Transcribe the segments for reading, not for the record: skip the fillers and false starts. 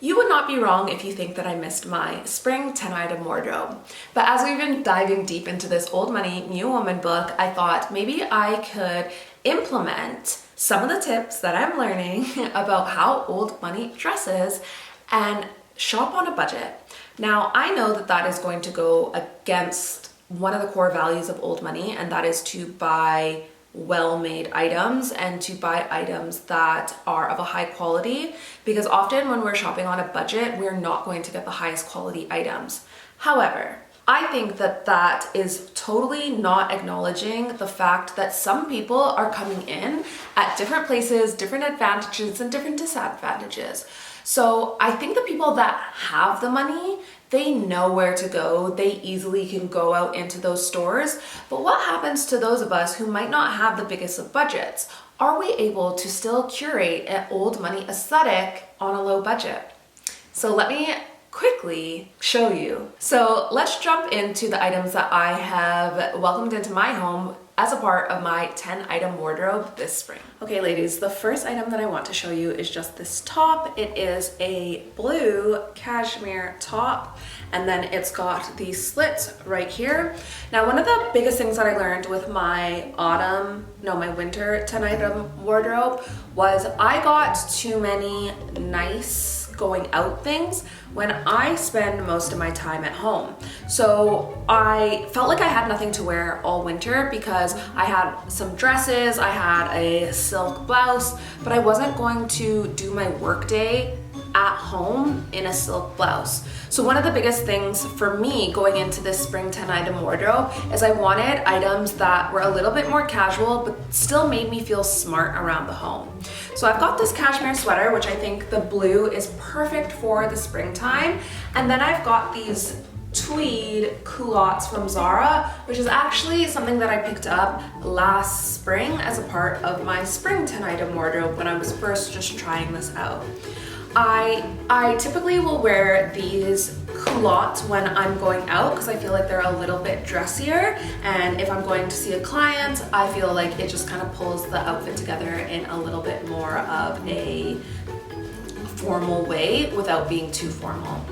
You would not be wrong if you think that I missed my spring 10-item wardrobe. But as we've been diving deep into this Old Money, New Woman book, I thought maybe I could implement some of the tips that I'm learning about how Old Money dresses and shop on a budget. Now, I know that that is going to go against one of the core values of Old Money, and that is to buy well-made items and to buy items that are of a high quality, because often when we're shopping on a budget, we're not going to get the highest quality items. However, I think that that is totally not acknowledging the fact that some people are coming in at different places, different advantages and different disadvantages. So I think the people that have the money, they know where to go. They easily can go out into those stores. But what happens to those of us who might not have the biggest of budgets? Are we able to still curate an Old Money aesthetic on a low budget? So let me quickly show you. So let's jump into the items that I have welcomed into my home as a part of my 10-item wardrobe this spring. Okay, ladies, the first item that I want to show you is just this top. It is a blue cashmere top, and then it's got these slits right here. Now, one of the biggest things that I learned with my winter 10-item wardrobe was I got too many nice going out things when I spend most of my time at home. So I felt like I had nothing to wear all winter because I had some dresses, I had a silk blouse, but I wasn't going to do my work day at home in a silk blouse. So one of the biggest things for me going into this spring 10-item wardrobe is I wanted items that were a little bit more casual but still made me feel smart around the home. So I've got this cashmere sweater, which I think the blue is perfect for the springtime, and then I've got these tweed culottes from Zara, which is actually something that I picked up last spring as a part of my spring 10-item wardrobe when I was first just trying this out. I typically will wear these culottes when I'm going out because I feel like they're a little bit dressier, and if I'm going to see a client, I feel like it just kind of pulls the outfit together in a little bit more of a formal way without being too formal.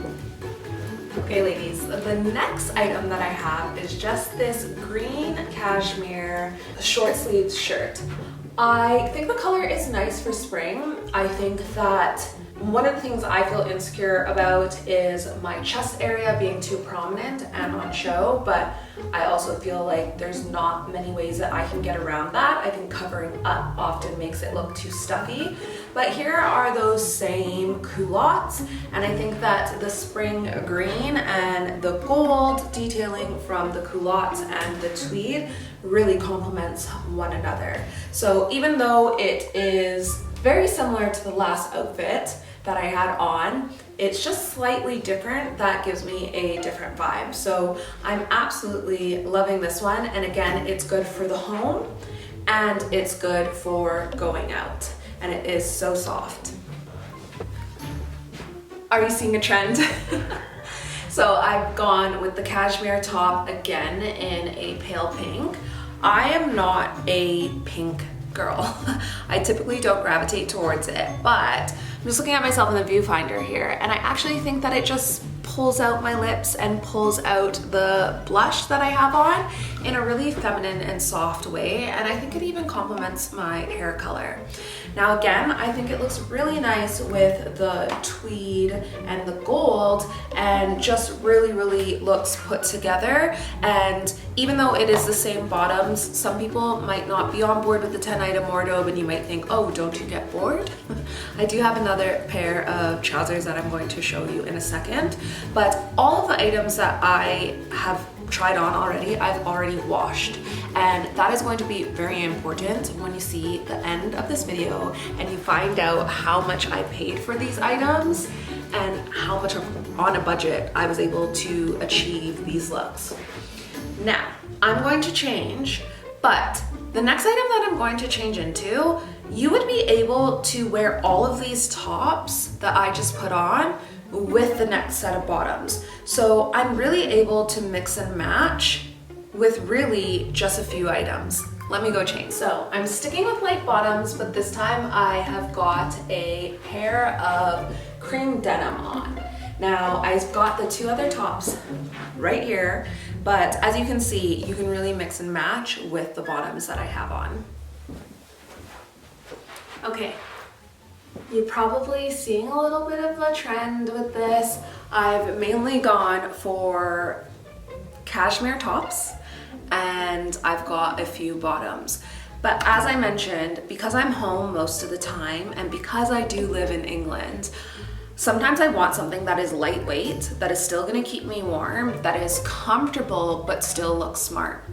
Okay, ladies, the next item that I have is just this green cashmere short sleeved shirt. I think the color is nice for spring. I think that one of the things I feel insecure about is my chest area being too prominent and on show, but I also feel like there's not many ways that I can get around that. I think covering up often makes it look too stuffy. But here are those same culottes, and I think that the spring green and the gold detailing from the culottes and the tweed really complements one another. So even though it is very similar to the last outfit that I had on, it's just slightly different. That gives me a different vibe. So I'm absolutely loving this one. And again, it's good for the home and it's good for going out. And it is so soft. Are you seeing a trend? So I've gone with the cashmere top again in a pale pink. I am not a pink girl. I typically don't gravitate towards it, but I'm just looking at myself in the viewfinder here, and I actually think that it just pulls out my lips and pulls out the blush that I have on in a really feminine and soft way, and I think it even complements my hair color. Now again, I think it looks really nice with the tweed and the gold, and just really looks put together. And even though it is the same bottoms, some people might not be on board with the 10-item wardrobe, and you might think, oh, don't you get bored? I do have another pair of trousers that I'm going to show you in a second, but all of the items that I have tried on already, I've already washed, and that is going to be very important when you see the end of this video and you find out how much I paid for these items and how much on a budget I was able to achieve these looks. Now, I'm going to change, but the next item that I'm going to change into, you would be able to wear all of these tops that I just put on with the next set of bottoms. So I'm really able to mix and match with really just a few items. let me go change. So I'm sticking with light bottoms, but this time I have got a pair of cream denim on. Now I've got the two other tops right here, but as you can see, you can really mix and match with the bottoms that I have on. Okay, you're probably seeing a little bit of a trend with this. I've mainly gone for cashmere tops and I've got a few bottoms. But as I mentioned, because I'm home most of the time and because I do live in England, sometimes I want something that is lightweight, that is still gonna keep me warm, that is comfortable, but still looks smart.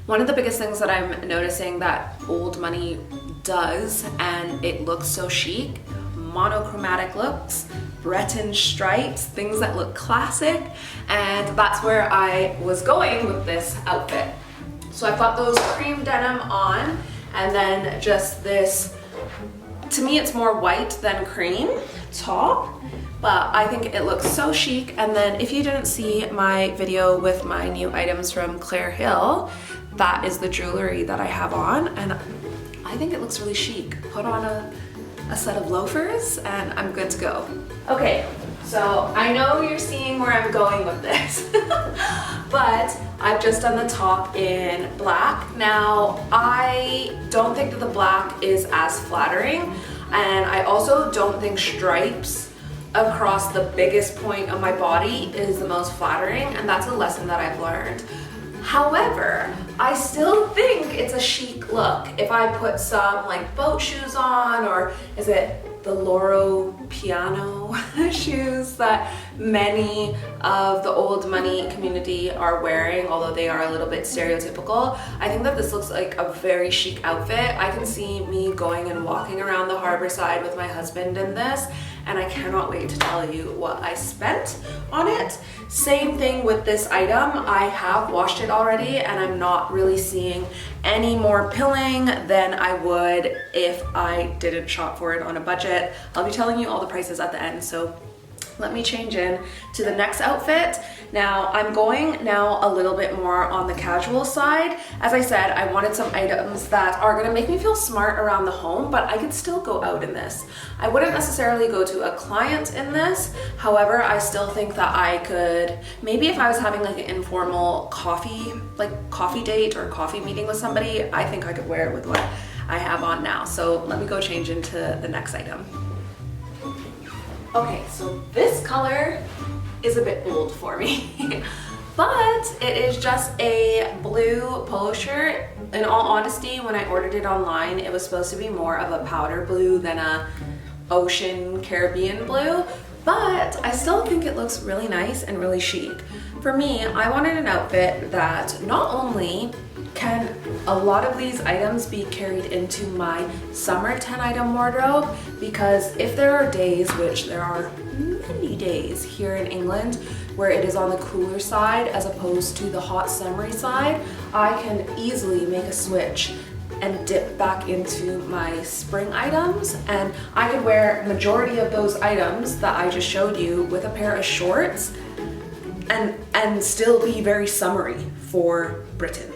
One of the biggest things that I'm noticing that old money does, and it looks so chic, monochromatic looks, Breton stripes, things that look classic, and that's where I was going with this outfit. So I've got those cream denim on, and then just this, to me it's more white than cream top, but I think it looks so chic. And then if you didn't see my video with my new items from Claire Hill, that is the jewelry that I have on, and I think it looks really chic. Put on a set of loafers and I'm good to go. Okay, so I know you're seeing where I'm going with this, but I've just done the top in black. Now, I don't think that the black is as flattering, and I also don't think stripes across the biggest point of my body is the most flattering, and that's a lesson that I've learned. However, I still think it's a chic look. If I put some like boat shoes on, or is it the Loro Piano shoes that many of the old money community are wearing, although they are a little bit stereotypical, I think that this looks like a very chic outfit. I can see me going and walking around the harbor side with my husband in this, and I cannot wait to tell you what I spent on it. Same thing with this item. I have washed it already, and I'm not really seeing any more pilling than I would if I didn't shop for it on a budget. I'll be telling you all the prices at the end, so let me change in to the next outfit. Now, I'm going now a little bit more on the casual side. As I said, I wanted some items that are gonna make me feel smart around the home, but I could still go out in this. I wouldn't necessarily go to a client in this. However, I still think that I could, maybe if I was having like an informal coffee date or coffee meeting with somebody, I think I could wear it with what I have on now. So let me go change into the next item. Okay, so this color is a bit bold for me, but it is just a blue polo shirt. In all honesty, when I ordered it online, it was supposed to be more of a powder blue than a ocean Caribbean blue, but I still think it looks really nice and really chic. For me, I wanted an outfit that not only can a lot of these items be carried into my summer 10 item wardrobe, because if there are days, which there are many days here in England, where it is on the cooler side as opposed to the hot summery side, I can easily make a switch and dip back into my spring items, and I could wear majority of those items that I just showed you with a pair of shorts and still be very summery for Britain.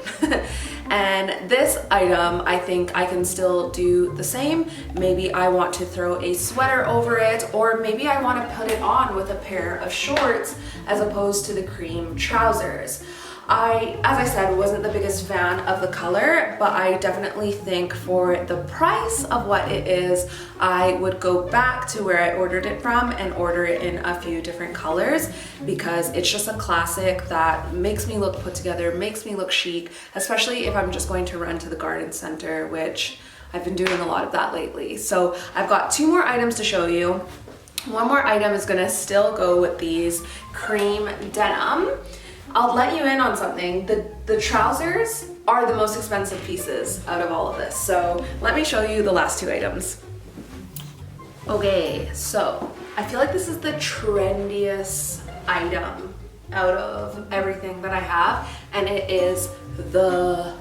And this item, I think I can still do the same. Maybe I want to throw a sweater over it, or maybe I want to put it on with a pair of shorts as opposed to the cream trousers. As I said, wasn't the biggest fan of the color, but I definitely think for the price of what it is, I would go back to where I ordered it from and order it in a few different colors, because it's just a classic that makes me look put together, makes me look chic, especially if I'm just going to run to the garden center, which I've been doing a lot of that lately. So I've got two more items to show you. One more item is gonna still go with these cream denim. I'll let you in on something. The trousers are the most expensive pieces out of all of this. So let me show you the last two items. Okay, so I feel like this is the trendiest item out of everything that I have, and it is the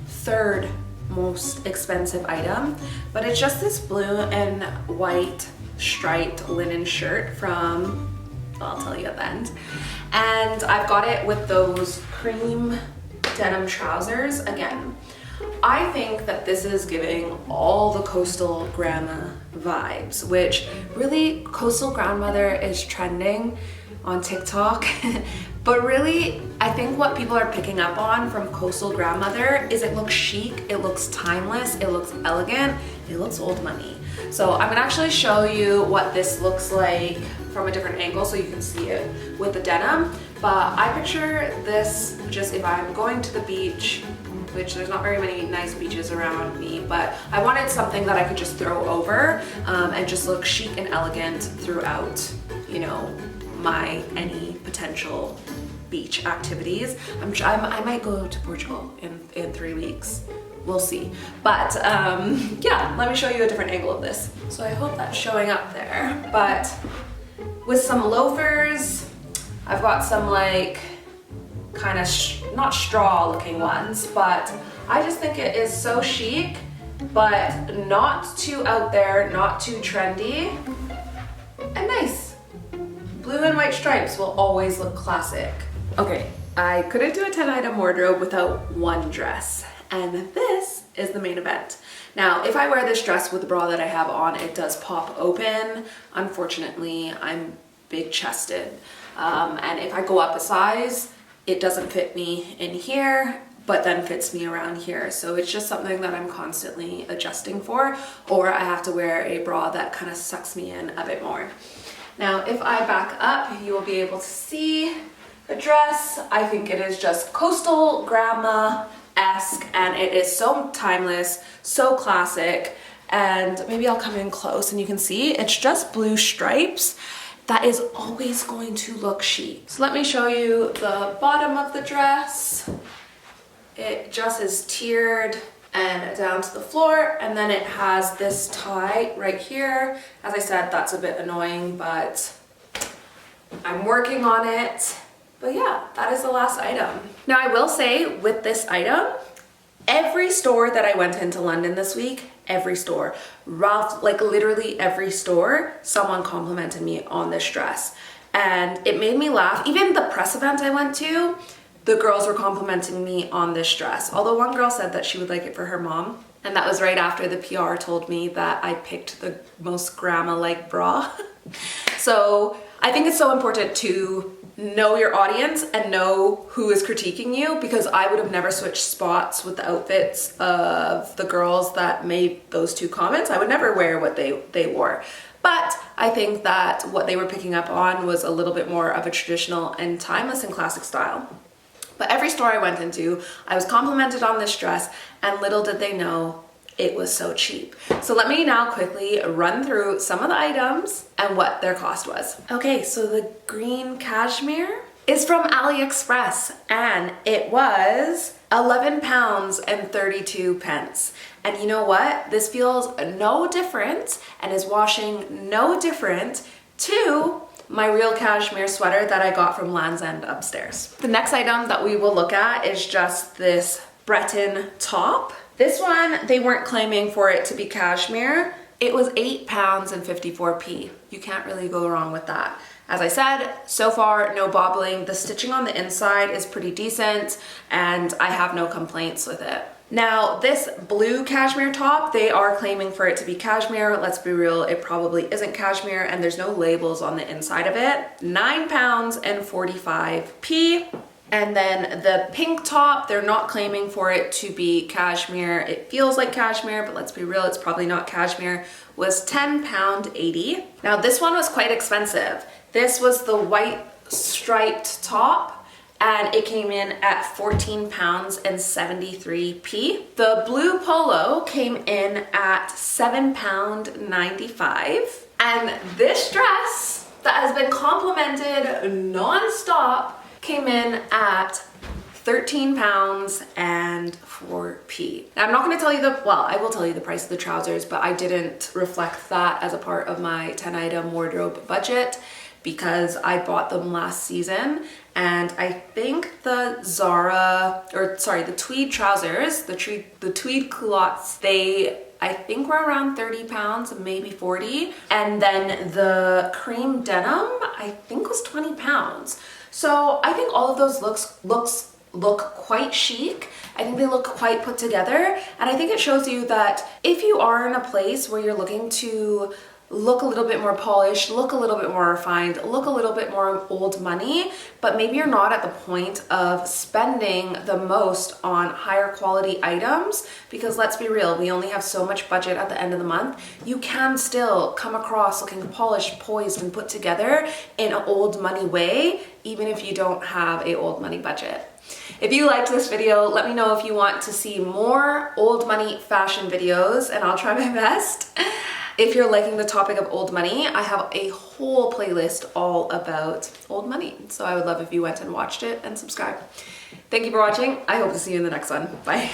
third most expensive item, but it's just this blue and white striped linen shirt from, I'll tell you at the end. And I've got it with those cream denim trousers. Again, I think that this is giving all the coastal grandma vibes, which really coastal grandmother is trending on TikTok. But really, I think what people are picking up on from coastal grandmother is it looks chic, it looks timeless, it looks elegant, it looks old money. So I'm gonna actually show you what this looks like from a different angle so you can see it with the denim. But I picture this just if I'm going to the beach, which there's not very many nice beaches around me, but I wanted something that I could just throw over and just look chic and elegant throughout, you know, my any potential beach activities. I might go to Portugal in 3 weeks. We'll see. But yeah, let me show you a different angle of this. So I hope that's showing up there. But with some loafers, I've got some like kind of not straw looking ones, but I just think it is so chic, but not too out there, not too trendy, and nice. Blue and white stripes will always look classic. Okay, I couldn't do a 10-item wardrobe without one dress, and this is the main event. Now, if I wear this dress with the bra that I have on, it does pop open. Unfortunately, I'm big chested, and if I go up a size, it doesn't fit me in here, but then fits me around here. So it's just something that I'm constantly adjusting for, or I have to wear a bra that kind of sucks me in a bit more. Now, if I back up, you will be able to see the dress. I think it is just coastal grandma-esque, and it is so timeless, so classic. And maybe I'll come in close and you can see it's just blue stripes. That is always going to look chic. So let me show you the bottom of the dress. It just is tiered and down to the floor, and then it has this tie right here. As I said, that's a bit annoying, but I'm working on it. But yeah, that is the last item. Now I will say with this item, every store that I went into London this week, every store, Ralph, like literally every store, someone complimented me on this dress. And it made me laugh. Even the press event I went to, the girls were complimenting me on this dress. Although one girl said that she would like it for her mom. And that was right after the PR told me that I picked the most grandma-like bra. So I think it's so important to know your audience and know who is critiquing you, because I would have never switched spots with the outfits of the girls that made those two comments. I would never wear what they wore. But I think that what they were picking up on was a little bit more of a traditional and timeless and classic style. But every store I went into, I was complimented on this dress, and little did they know it was so cheap. So let me now quickly run through some of the items and what their cost was. Okay, so the green cashmere is from AliExpress, and it was £11.32. And you know what? This feels no different and is washing no different to my real cashmere sweater that I got from Land's End upstairs. The next item that we will look at is just this Breton top. This one, they weren't claiming for it to be cashmere. It was £8.54. You can't really go wrong with that. As I said, so far, no bobbling. The stitching on the inside is pretty decent, and I have no complaints with it. Now, this blue cashmere top, they are claiming for it to be cashmere. Let's be real, it probably isn't cashmere, and there's no labels on the inside of it. £9.45. And then the pink top, they're not claiming for it to be cashmere. It feels like cashmere, but let's be real, it's probably not cashmere, was £10.80. Now this one was quite expensive. This was the white striped top, and it came in at £14.73. The blue polo came in at £7.95. And this dress that has been complimented non-stop came in at £13.04. Now, I'm not going to tell you I will tell you the price of the trousers, but I didn't reflect that as a part of my 10-item wardrobe budget because I bought them last season, and I think the the tweed trousers, the tweed culottes, I think were around £30, maybe 40, and then the cream denim I think was £20. So I think all of those looks look quite chic. I think they look quite put together, and I think it shows you that if you are in a place where you're looking to look a little bit more polished, look a little bit more refined, look a little bit more old money, but maybe you're not at the point of spending the most on higher quality items, because let's be real, we only have so much budget at the end of the month. You can still come across looking polished, poised, and put together in an old money way, even if you don't have a old money budget. If you liked this video, let me know if you want to see more old money fashion videos, and I'll try my best. If you're liking the topic of old money, I have a whole playlist all about old money. So I would love if you went and watched it and subscribed. Thank you for watching. I hope to see you in the next one. Bye.